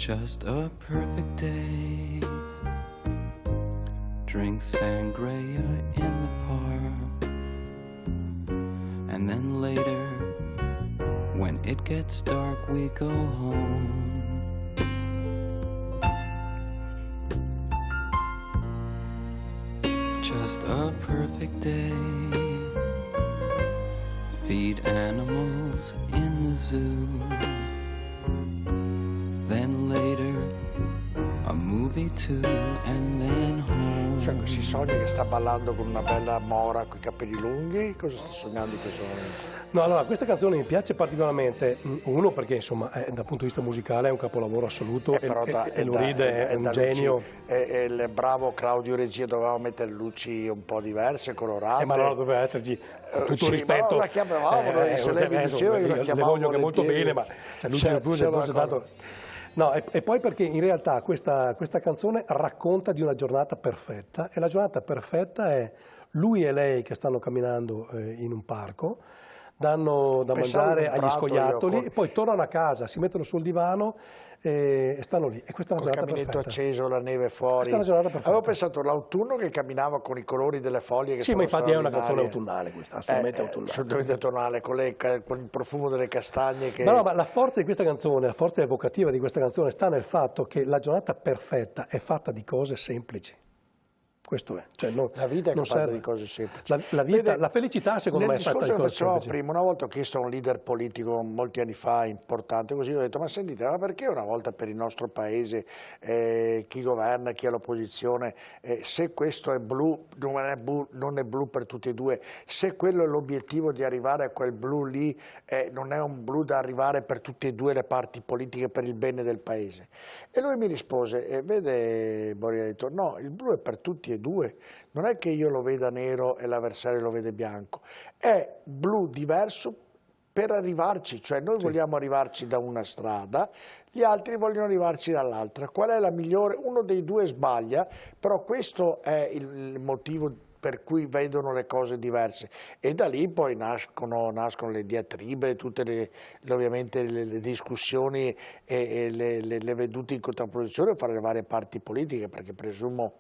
Just a perfect day. Drink sangria in the park. And then later, when it gets dark, we go home. Just a perfect day. Feed animals in the zoo. Then later, a movie too, and then home. Cioè, si sogna che sta ballando con una bella mora con i capelli lunghi? Cosa sta sognando in questo momento? No, allora, questa canzone mi piace particolarmente, uno perché insomma dal punto di vista musicale è un capolavoro assoluto e Lou Reed è un genio. E il bravo Claudio Regia doveva mettere luci un po' diverse, colorate. Ma allora doveva esserci tutto sì, rispetto. Ma la chiamavamo, se lei mi diceva io la chiamavo. Le voglio che molto bene, ma Lucio Cruz è dato. No, e poi perché in realtà questa canzone racconta di una giornata perfetta, e la giornata perfetta è lui e lei che stanno camminando in un parco, danno da mangiare agli scoiattoli e poi tornano a casa, si mettono sul divano e stanno lì. E questa è una giornata perfetta. Il caminetto acceso, la neve fuori. Questa è una giornata perfetta. Avevo pensato all'autunno che camminava con i colori delle foglie che sì, sono ma infatti è una canzone autunnale questa, assolutamente autunnale. Assolutamente autunnale, con il profumo delle castagne che... No, ma la forza di questa canzone, la forza evocativa di questa canzone sta nel fatto che la giornata perfetta è fatta di cose semplici. Questo è. Cioè la vita è fatta di cose semplici. La felicità secondo me è fatta di cose semplici. Facevamo prima, una volta ho chiesto a un leader politico molti anni fa, importante, così ho detto, ma sentite, ma perché una volta per il nostro paese chi governa, chi è all'opposizione, se questo è blu, non è blu per tutti e due, se quello è l'obiettivo di arrivare a quel blu lì, non è un blu da arrivare per tutte e due le parti politiche per il bene del paese. E lui mi rispose, vede Boria, ha detto, no, il blu è per tutti e due, non è che io lo veda nero e l'avversario lo vede bianco, è blu diverso per arrivarci, cioè noi vogliamo arrivarci da una strada, gli altri vogliono arrivarci dall'altra, qual è la migliore? Uno dei due sbaglia, però questo è il motivo per cui vedono le cose diverse e da lì poi nascono le diatribe, tutte ovviamente le discussioni e le vedute in contrapposizione fra le varie parti politiche, perché presumo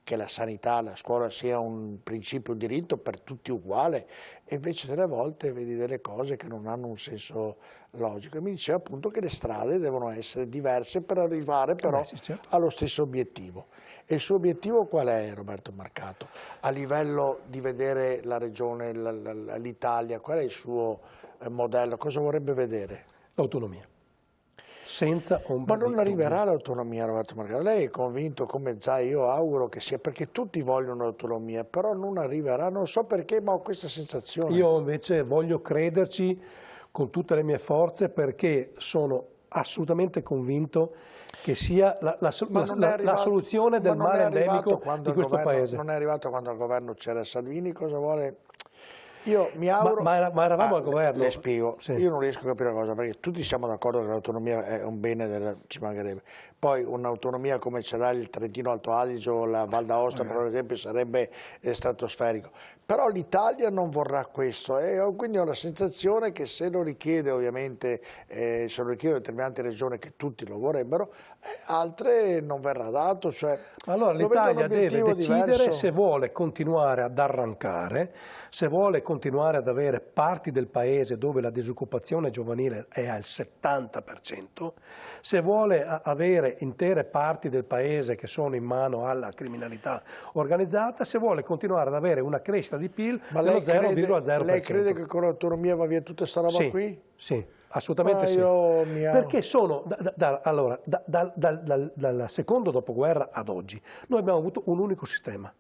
che la sanità, la scuola sia un principio, un diritto per tutti uguale, e invece delle volte vedi delle cose che non hanno un senso logico. E mi diceva appunto che le strade devono essere diverse per arrivare però allo stesso obiettivo. E il suo obiettivo qual è, Roberto Marcato? A livello di vedere la regione, l'Italia, qual è il suo modello? Cosa vorrebbe vedere? L'autonomia. Senza ombra ma non arriverà l'autonomia, Roberto Marcato. Lei è convinto, come già io auguro che sia, perché tutti vogliono l'autonomia, però non arriverà, non so perché, ma ho questa sensazione. Io invece voglio crederci con tutte le mie forze, perché sono assolutamente convinto che sia la soluzione del male endemico di questo Paese. Non è arrivato quando al governo c'era Salvini, cosa vuole? Io mi auguro... Ma eravamo al governo. Le spiego, io non riesco a capire una cosa, perché tutti siamo d'accordo che l'autonomia è un bene, ci mancherebbe. Poi un'autonomia come ce l'ha il Trentino Alto Adige o la Val d'Aosta, per esempio, sarebbe stratosferico. Però l'Italia non vorrà questo, e quindi ho la sensazione che se lo richiede ovviamente, se lo richiede determinate regioni che tutti lo vorrebbero, altre non verrà dato. Cioè, allora l'Italia deve decidere se vuole continuare ad arrancare, se vuole continuare ad avere parti del paese dove la disoccupazione giovanile è al 70%, se vuole avere intere parti del paese che sono in mano alla criminalità organizzata, se vuole continuare ad avere una crescita di PIL dello 0,0%. Lei crede che con l'autonomia va via tutta sta roba qui? Sì, assolutamente sì. Perché sono, dal secondo dopoguerra ad oggi, noi abbiamo avuto un unico sistema,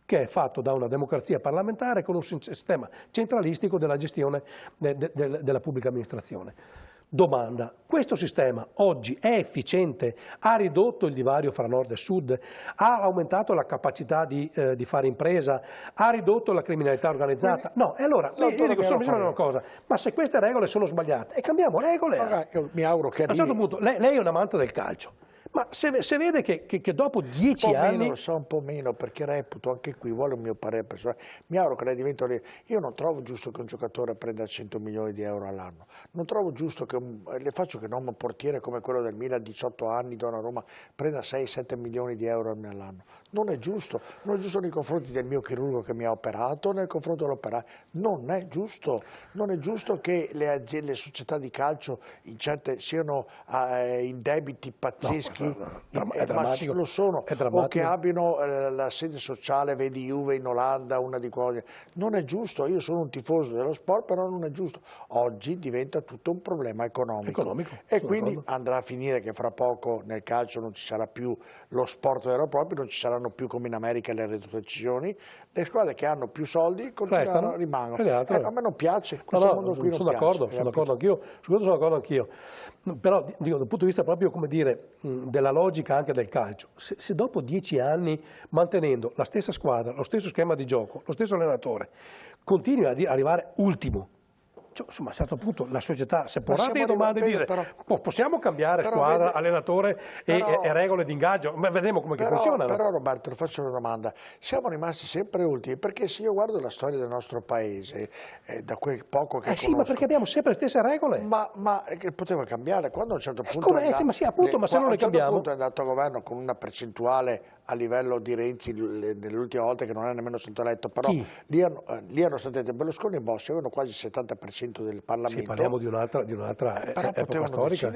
che è fatto da una democrazia parlamentare con un sistema centralistico della gestione della pubblica amministrazione. Domanda, questo sistema oggi è efficiente? Ha ridotto il divario fra nord e sud? Ha aumentato la capacità di fare impresa? Ha ridotto la criminalità organizzata? No, e allora io dico solo una cosa, ma se queste regole sono sbagliate, cambiamo regole. Io mi auguro che a un certo punto, lei è un amante del calcio. Ma se vede che dopo 10 Un po' anni... meno, lo so, un po' meno, perché reputo, anche qui vuole un mio parere personale, mi auguro che lei diventi... Io non trovo giusto che un giocatore prenda 100 milioni di euro all'anno, non trovo giusto che, le faccio che non un portiere come quello del Milan, 18 anni, Donnarumma, prenda 6-7 milioni di euro all'anno. Non è giusto nei confronti del mio chirurgo che mi ha operato, nei confronti dell'operaio, non è giusto che le società di calcio in certe siano in debiti pazzeschi. È drammatico, lo sono, è drammatico. O che abbiano la sede sociale, vedi Juve in Olanda, una di quelle. Non è giusto, io sono un tifoso dello sport, però non è giusto. Oggi diventa tutto un problema economico. E quindi andrà a finire che fra poco nel calcio non ci sarà più lo sport vero e proprio, non ci saranno più come in America le retrocessioni, le squadre che hanno più soldi rimangono. A me non piace, questo mondo qui non piace. Sono d'accordo anch'io, su questo sono d'accordo anch'io. Però dico, dal punto di vista proprio, come dire, della logica anche del calcio, se dopo 10 anni, mantenendo la stessa squadra, lo stesso schema di gioco, lo stesso allenatore, continui ad arrivare ultimo, cioè, insomma, a un certo punto la società si è porata le domande e dice possiamo cambiare squadra, allenatore e regole di ingaggio, ma vediamo come funziona. Però Roberto, faccio una domanda, siamo rimasti sempre ultimi, perché se io guardo la storia del nostro paese, da quel poco che conosco... Sì, ma perché abbiamo sempre le stesse regole. Ma che poteva cambiare, quando a un certo punto... ma se non le cambiamo... A un certo punto è andato a governo con una percentuale a livello di Renzi, nell'ultima volta che non è nemmeno stato eletto, però lì hanno stato Berlusconi e Bossi, avevano quasi il 70% del Parlamento. Sì, parliamo di un'altra però epoca storica.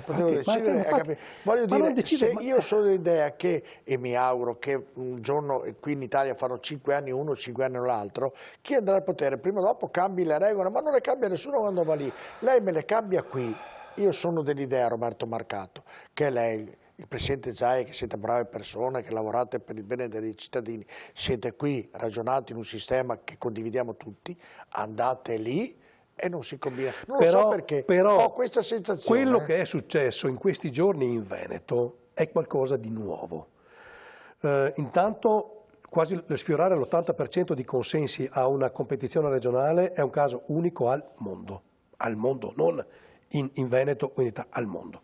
Potevano decidere. Voglio dire, se io sono dell'idea che, e mi auguro che un giorno qui in Italia fanno 5 anni uno, 5 anni l'altro, chi andrà al potere prima o dopo cambi le regole, ma non le cambia nessuno quando va lì. Lei me le cambia qui. Io sono dell'idea, Roberto Marcato, che lei... Il Presidente Zaia, che siete brave persone, che lavorate per il bene dei cittadini, siete qui, ragionate in un sistema che condividiamo tutti, andate lì e non si combina. Non lo so perché, ho questa sensazione. Quello che è successo in questi giorni in Veneto è qualcosa di nuovo. Intanto quasi sfiorare l'80% di consensi a una competizione regionale è un caso unico al mondo, non in Veneto o in Italia, al mondo.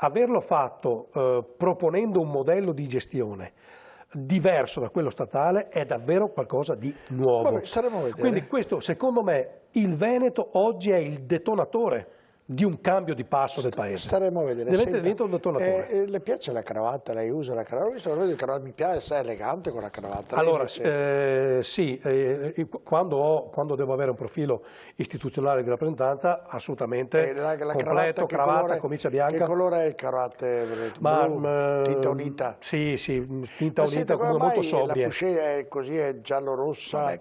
Averlo fatto proponendo un modello di gestione diverso da quello statale è davvero qualcosa di nuovo. Vabbè, staremo a vedere. Quindi questo, secondo me, il Veneto oggi è il detonatore di un cambio di passo del paese. Staremo a vedere. Diventa un detonatore. Le piace la cravatta? Lei usa la cravatta? Mi piace, sei elegante con la cravatta. Allora, sì, quando devo avere un profilo istituzionale di rappresentanza, assolutamente completo, cravatta, camicia bianca. Che colore è il cravatta? Blu, tinta unita? Sì, tinta unita, come molto sobrie. La Pouchet è così, è giallo-rossa,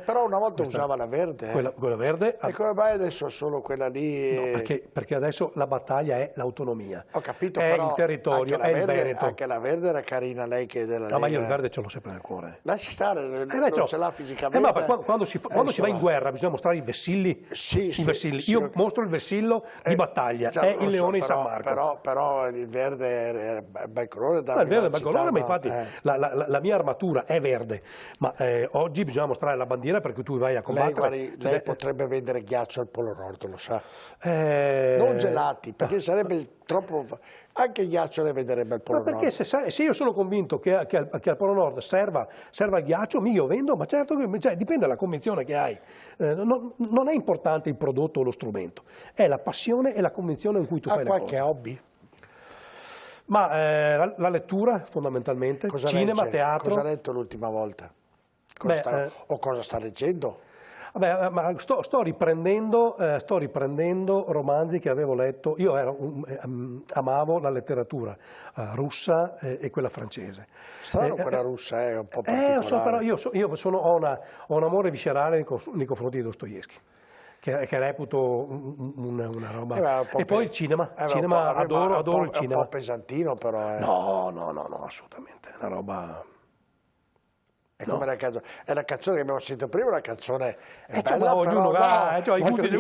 però una volta usava la verde. Quella verde. E come mai adesso solo quella lì? Perché adesso la battaglia è l'autonomia, ho capito, è però il territorio, è il Veneto. Anche la verde era carina, lei che è della Lega. Ma io il verde ce l'ho sempre nel cuore. Lasci stare, non ce l'ha fisicamente. Ma quando si va in guerra bisogna mostrare i vessilli. Vessilli. Io mostro il vessillo di battaglia, è il leone in San Marco. Però il verde è bel colore. Il verde è bel colore, ma infatti la mia armatura è verde, ma oggi bisogna mostrare la bandiera perché tu vai a combattere. Lei potrebbe vendere ghiaccio al Polo Nord, lo sa. Non gelati, perché sarebbe troppo... Anche il ghiaccio le venderebbe al Polo Nord. Ma perché se io sono convinto che al Polo Nord serva il ghiaccio, io vendo, ma certo che dipende dalla convinzione che hai. Non è importante il prodotto o lo strumento, è la passione e la convinzione in cui tu fai le cose. Ha qualche hobby? Ma la lettura, fondamentalmente, cinema, teatro. Cosa ha letto l'ultima volta? O cosa sta leggendo? Vabbè, ma sto riprendendo romanzi che avevo letto. Io amavo la letteratura russa e quella francese. Strano quella russa, è un po' particolare. Però io ho un amore viscerale nei confronti di Dostoevskij, che reputo una roba. E poi il cinema. Adoro il cinema. È un po' pesantino, però. No, assolutamente. È una roba... È come è la canzone che abbiamo sentito prima, una canzone è cioè, bella, però i punti è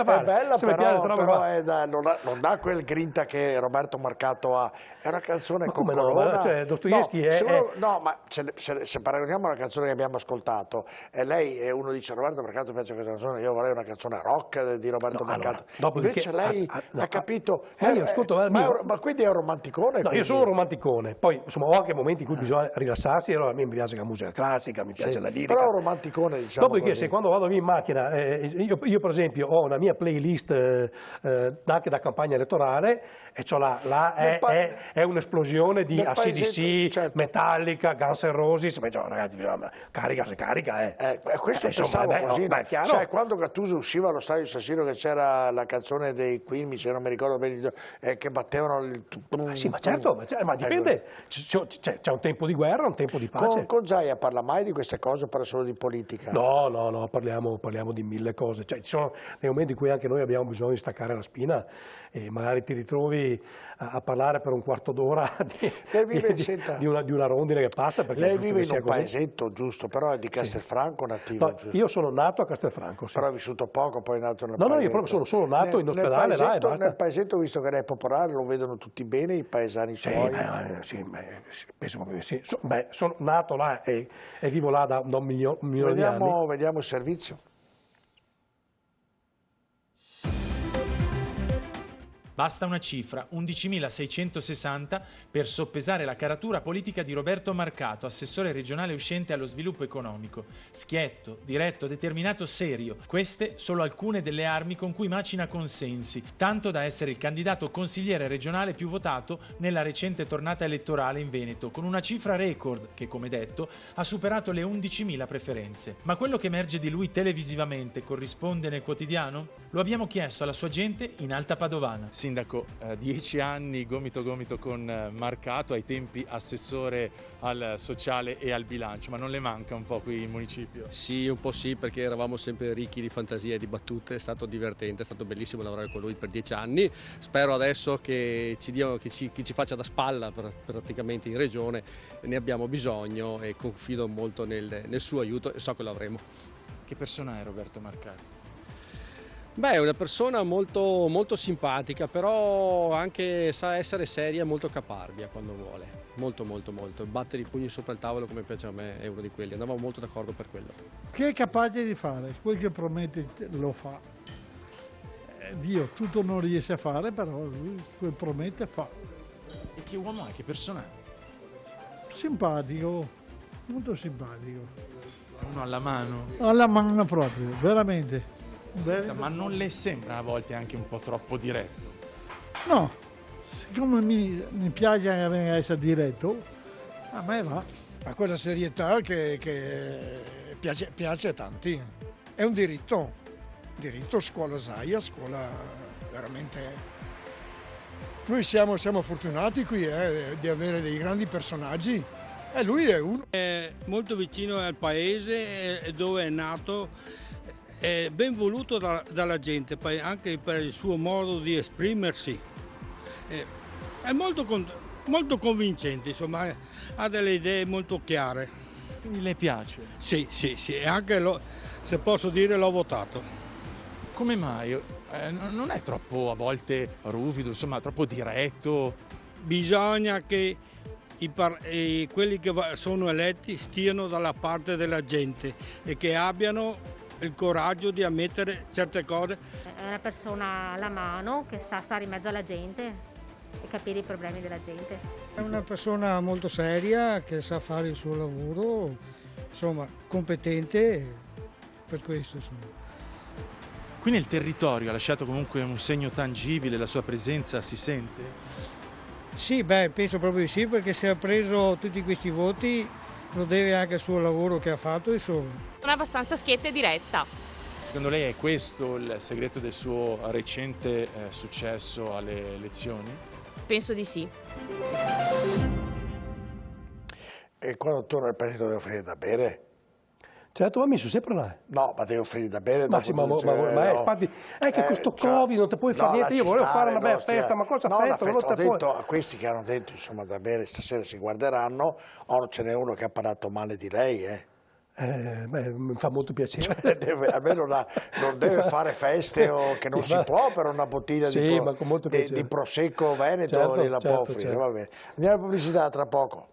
bella, però non ha quel grinta che Roberto Marcato ha. È una canzone coccolona. No, cioè, Dostoevskij ma se paragoniamo alla canzone che abbiamo ascoltato, e lei e uno dice Roberto Marcato piace questa canzone, io vorrei una canzone rock di Roberto Marcato. Invece lei ha capito. Ma quindi è un romanticone? No, io sono un romanticone, poi insomma ho anche momenti in cui bisogna rilassarsi, allora a me mi piace la musica classica, mi piace la lirica. Però un romanticone, diciamo. Dopodiché, se quando vado via in macchina, io per esempio ho una mia playlist anche da campagna elettorale, e è un'esplosione di AC/DC, certo. Metallica, Guns N' Roses, ragazzi, carica se carica. Questo pensavo così, cioè, quando Gattuso usciva allo stadio San Siro che c'era la canzone dei Queen, se non mi ricordo bene, che battevano il... Sì, ma certo, ma dipende, c'è un tempo di guerra, un tempo di pace. Con Zaia parla mai di queste cose, parla solo di politica? No, parliamo di mille cose, cioè, ci sono dei momenti in cui anche noi abbiamo bisogno di staccare la spina e magari ti ritrovi a parlare per un quarto d'ora di una rondine che passa. Lei vive in un paesetto, giusto, però è di Castelfranco nativo. No, io sono nato a Castelfranco, sì. Però ha vissuto poco, poi è nato nel paesetto. No, io proprio sono nato in ospedale là e basta. Nel paesetto, visto che lei è popolare, lo vedono tutti bene i paesani suoi? Penso proprio che sì. Sono nato là e vivo là da un milione di anni. Vediamo il servizio. Basta una cifra, 11.660, per soppesare la caratura politica di Roberto Marcato, assessore regionale uscente allo sviluppo economico. Schietto, diretto, determinato, serio. Queste solo alcune delle armi con cui macina consensi, tanto da essere il candidato consigliere regionale più votato nella recente tornata elettorale in Veneto, con una cifra record che, come detto, ha superato le 11.000 preferenze. Ma quello che emerge di lui televisivamente corrisponde nel quotidiano? Lo abbiamo chiesto alla sua gente in Alta Padovana. Sindaco, 10 anni gomito a gomito con Marcato, ai tempi assessore al sociale e al bilancio, ma non le manca un po' qui in municipio? Sì, un po' sì, perché eravamo sempre ricchi di fantasia e di battute, è stato divertente, è stato bellissimo lavorare con lui per 10 anni. Spero adesso che ci faccia da spalla praticamente in regione, ne abbiamo bisogno e confido molto nel suo aiuto e so che lo avremo. Che persona è Roberto Marcato? Beh, è una persona molto, molto simpatica, però anche sa essere seria e molto caparbia quando vuole. Molto. Battere i pugni sopra il tavolo come piace a me è uno di quelli. Andavamo molto d'accordo per quello. Che è capace di fare, quel che promette lo fa. Dio tutto non riesce a fare, però lui quel promette fa. E che uomo è? Che persona è? Simpatico, molto simpatico. Uno alla mano? Alla mano proprio, veramente. Senta, ma non le sembra a volte anche un po' troppo diretto? No, siccome mi piace essere diretto, a me va. Ha quella serietà che piace a tanti. È un diritto, scuola Zaia, scuola veramente... Noi siamo fortunati qui di avere dei grandi personaggi e lui è uno. È molto vicino al paese dove è nato. È ben voluto dalla gente, anche per il suo modo di esprimersi. È molto convincente, insomma, ha delle idee molto chiare. Quindi le piace? Sì, e anche, se posso dire, l'ho votato. Come mai? Non è troppo a volte ruvido, insomma, troppo diretto? Bisogna che quelli che sono eletti stiano dalla parte della gente e che abbiano il coraggio di ammettere certe cose. È una persona alla mano che sa stare in mezzo alla gente e capire i problemi della gente. È una persona molto seria che sa fare il suo lavoro, insomma competente per questo. Insomma. Qui nel territorio ha lasciato comunque un segno tangibile, la sua presenza si sente? Sì, penso proprio di sì, perché se ha preso tutti questi voti lo deve anche al suo lavoro che ha fatto, insomma. Sono abbastanza schietta e diretta. Secondo lei è questo il segreto del suo recente successo alle elezioni? Penso di sì. E quando torna al paese deve offrire da bere? Certo, ma mi sono sempre là. No, ma devi offrire da bere Ma dopo sì, ma no. infatti, è che questo Covid non ti puoi fare niente, io volevo fare una bella festa, ma cosa festa? No, ho detto a questi che hanno detto, insomma, da bere stasera si guarderanno, ce n'è uno che ha parlato male di lei, mi fa molto piacere. Almeno non deve fare feste o che non si può, per una bottiglia sì, ma con molto piacere. di prosecco veneto certo, gliela può offrire, va bene. Andiamo a pubblicità tra poco.